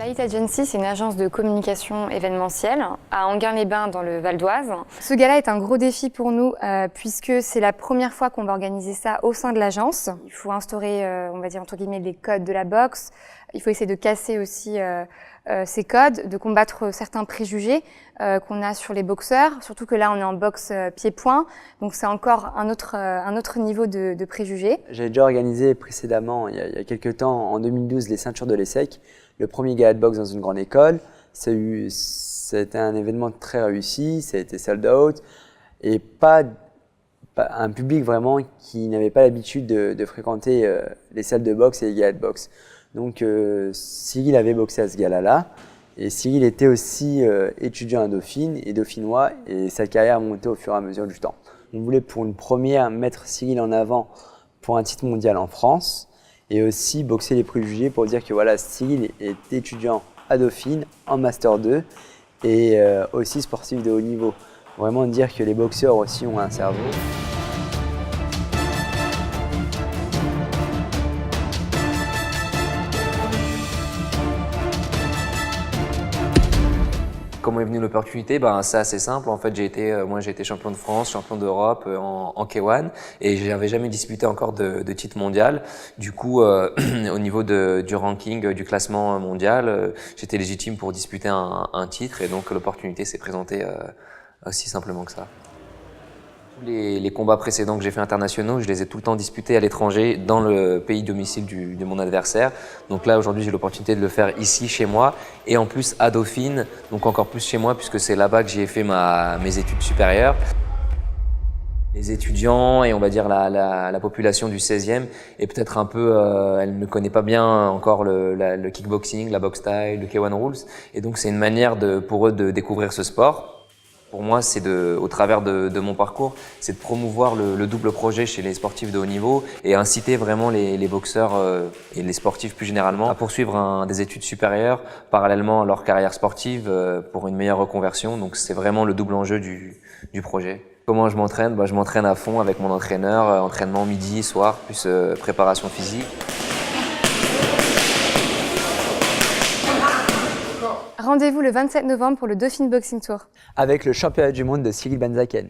Elite Agency, c'est une agence de communication événementielle à Enghien-les-Bains dans le Val d'Oise. Ce gala est un gros défi pour nous puisque c'est la première fois qu'on va organiser ça au sein de l'agence. Il faut instaurer, on va dire entre guillemets, les codes de la boxe. Il faut essayer de casser aussi ces codes, de combattre certains préjugés qu'on a sur les boxeurs. Surtout que là, on est en boxe pied-point, donc c'est encore un autre niveau de préjugés. J'ai déjà organisé précédemment, il y a quelques temps, en 2012, les ceintures de l'ESSEC, le premier gala de boxe dans une grande école. Ça a été un événement très réussi, ça a été sold out et pas un public vraiment qui n'avait pas l'habitude de fréquenter les salles de boxe et les galas de boxe. Donc Cyril avait boxé à ce gala-là et Cyril était aussi étudiant à Dauphine et dauphinois et sa carrière montait au fur et à mesure du temps. On voulait pour une première mettre Cyril en avant pour un titre mondial en France et aussi boxer les préjugés pour dire que voilà, Cyril est étudiant à Dauphine en Master 2 et aussi sportif de haut niveau. Vraiment dire que les boxeurs aussi ont un cerveau. Comment est venue l'opportunité? C'est assez simple. En fait, moi, j'ai été champion de France, champion d'Europe en K1 et j'avais jamais disputé encore de titre mondial. Du coup, au niveau du ranking, du classement mondial, j'étais légitime pour disputer un titre et donc l'opportunité s'est présentée aussi simplement que ça. Les combats précédents que j'ai fait internationaux, je les ai tout le temps disputés à l'étranger, dans le pays domicile de mon adversaire. Donc là, aujourd'hui, j'ai l'opportunité de le faire ici, chez moi, et en plus à Dauphine, donc encore plus chez moi, puisque c'est là-bas que j'ai fait mes études supérieures. Les étudiants et on va dire la population du 16e est peut-être un peu, elle ne connaît pas bien encore le kickboxing, la boxe style, le K1 rules, et donc c'est une manière pour eux de découvrir ce sport. Pour moi, c'est au travers de mon parcours, c'est de promouvoir le double projet chez les sportifs de haut niveau et inciter vraiment les boxeurs et les sportifs plus généralement à poursuivre des études supérieures parallèlement à leur carrière sportive pour une meilleure reconversion. Donc c'est vraiment le double enjeu du projet. Comment je m'entraîne? Je m'entraîne à fond avec mon entraîneur, entraînement midi, soir, plus préparation physique. Rendez-vous le 27 novembre pour le Dauphine Boxing Tour. Avec le championnat du monde de Cyril Benzaken.